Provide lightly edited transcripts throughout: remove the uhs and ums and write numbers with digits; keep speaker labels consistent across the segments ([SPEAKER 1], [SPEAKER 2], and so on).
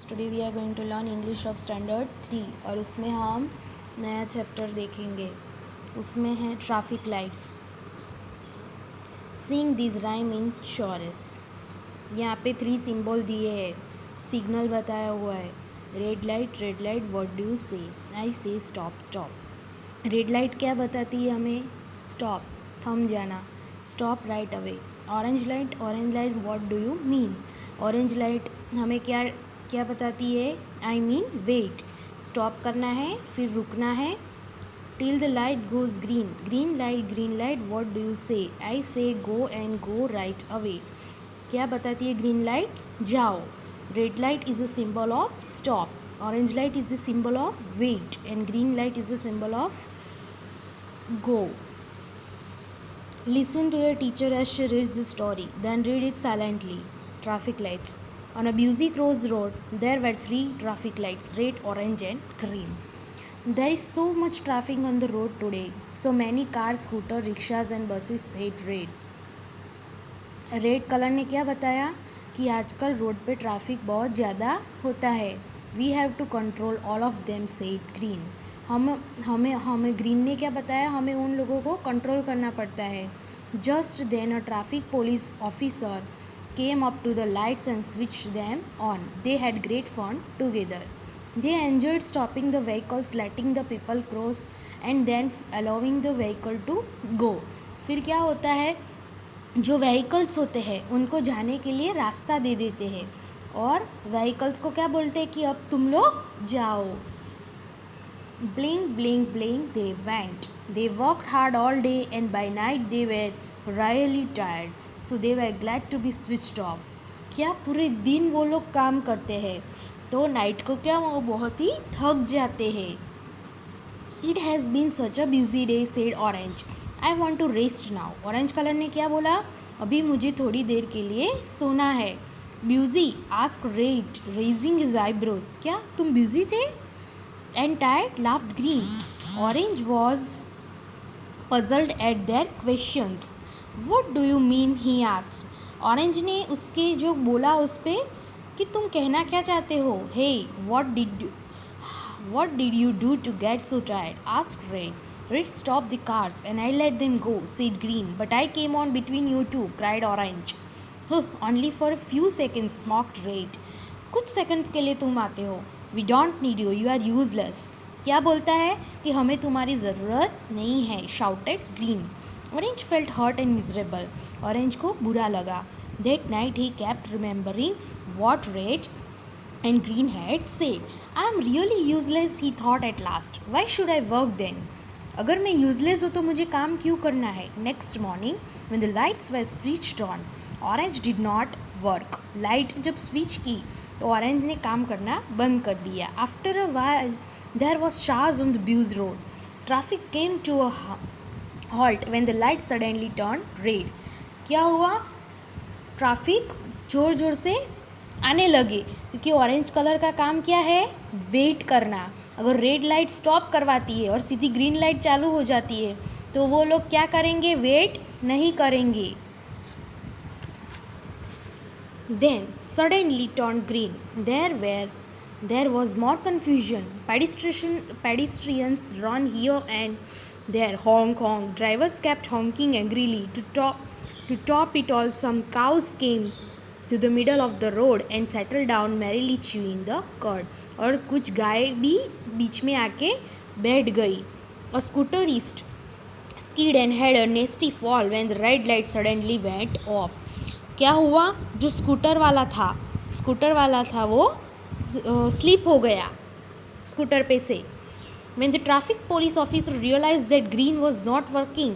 [SPEAKER 1] Today we are going to learn English of standard 3 और उसमें हम नया चैप्टर देखेंगे। उसमें है traffic lights. Sing this rhyme in chorus. यहाँ पे 3 सिंबल दिए हैं, सिग्नल बताया हुआ है। Red light what do you say? I से स्टॉप स्टॉप। रेड लाइट क्या बताती है हमें? स्टॉप, थम जाना, stop right away. Orange light what do you mean? Orange light हमें क्या क्या बताती है? आई मीन वेट, स्टॉप करना है, फिर रुकना है। Till the light goes green, green light what do you say? I say go and go right away. क्या बताती है ग्रीन लाइट? जाओ। Red light is a symbol of stop, orange light is the symbol of wait and green light is the symbol of go. Listen to your teacher as she reads the story, then read it silently. Traffic lights. On a busy crossroad, there were 3 traffic lights, red, orange and green. There is so much traffic on the road today. So many cars, scooters, rickshaws and buses said red. Red colour ने क्या बताया कि आजकल road पे traffic बहुत ज़्यादा होता है. We have to control all of them said Green. हमें ग्रीन ने क्या बताया? हमें उन लोगों को कंट्रोल करना पड़ता है. Just then a traffic police officer came up to the lights and switched them on. They had great fun together. They enjoyed stopping the vehicles, letting the people cross and then allowing the vehicle to go. फिर क्या होता है? जो vehicles होते हैं उनको जाने के लिए रास्ता दे देते हैं और व्हीकल्स को क्या बोलते हैं कि अब तुम लोग जाओ. Blink, blink, blink, they went. They worked hard all day and by night they were really tired. So they were glad to be switched off. क्या पूरे दिन वो लोग काम करते हैं तो नाइट को क्या वो बहुत ही थक जाते हैं. It has been such a busy day, said Orange. I want to rest now. Orange colour ने क्या बोला? अभी मुझे थोड़ी देर के लिए सोना है. Busy? asked Red, raising his eyebrows. क्या तुम बिजी थे? And tired? laughed Green. Orange was puzzled at their questions. What do you mean? he asked. Orange ने उसके जो बोला उस पर कि तुम कहना क्या चाहते हो? Hey, what did you do to get so tired? asked Red. Red stopped the cars and I let them go, said Green. But I came on between you two, cried Orange. Only for a few seconds, mocked Red. कुछ seconds के लिए तुम आते हो. We don't need you, you are useless. क्या बोलता है कि हमें तुम्हारी ज़रूरत नहीं है, shouted Green. Orange felt hurt and miserable. Orange को बुरा लगा. That night he kept remembering what Red and Green had said. I am really useless, he thought at last. Why should I work then? अगर मैं useless हूँ तो मुझे काम क्यों करना है. Next morning when the lights were switched on, Orange did not work. Light जब स्विच की तो ऑरेंज ने काम करना बंद कर दिया. After a while there was chaos on the busy road. Traffic came to a halt when the light suddenly turned red. क्या हुआ? ट्रैफिक ज़ोर ज़ोर से आने लगे क्योंकि ऑरेंज कलर का काम क्या है? वेट करना. अगर रेड लाइट स्टॉप करवाती है और सीधी ग्रीन लाइट चालू हो जाती है तो वो लोग क्या करेंगे? वेट नहीं करेंगे. Then suddenly turned green. There was more confusion. Pedestrians run here and there, honk honk. Drivers kept honking angrily. To top it all, some cows came to the middle of the road and settled down merrily chewing the cud. और कुछ गाय भी बीच में आके बैठ गई. A scooterist skid and had a nasty fall when the red light suddenly went off. क्या हुआ? जो स्कूटर वाला था वो स्लिप हो गया स्कूटर पे से. When the traffic police officer realized that green was not working,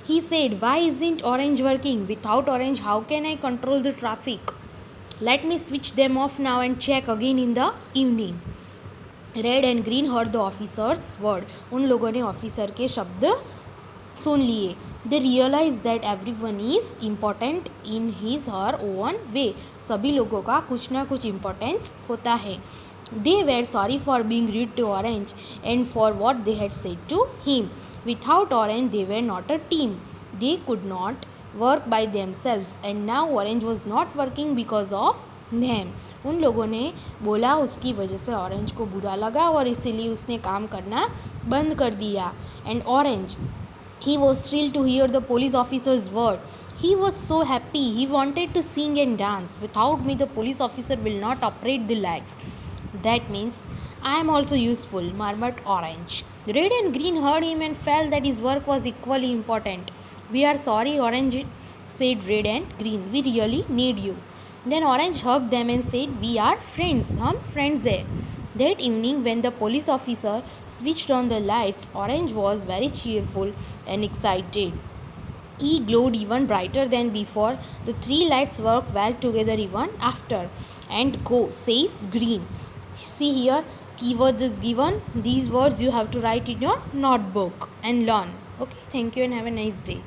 [SPEAKER 1] he said, why isn't orange working? Without orange, how can I control the traffic? Let me switch them off now and check again in the evening. Red and green heard the officer's word. उन लोगों ने officer के शब्द सुन लिए. They realized that everyone is important in his her own way. सभी लोगों का कुछ ना कुछ इम्पोर्टेंस होता है. They were sorry for being rude to Orange and for what they had said to him. Without Orange, they were not a team. They could not work by themselves, and now Orange was not working because of them. उन लोगों ने बोला उसकी वजह से orange को बुरा लगा और इसीलिए उसने काम करना बंद कर दिया. And Orange, he was thrilled to hear the police officer's word. He was so happy. He wanted to sing and dance. Without me, the police officer will not operate the lights. That means I am also useful, murmured Orange. Red and Green heard him and felt that his work was equally important. We are sorry, Orange, said Red and Green. We really need you. Then Orange hugged them and said, We are friends. हम friends हैं. That evening, when the police officer switched on the lights, Orange was very cheerful and excited. He glowed even brighter than before. The three lights worked well together even after. And go, says Green. See here, keywords is given. These words you have to write in your notebook and learn. Okay, thank you and have a nice day.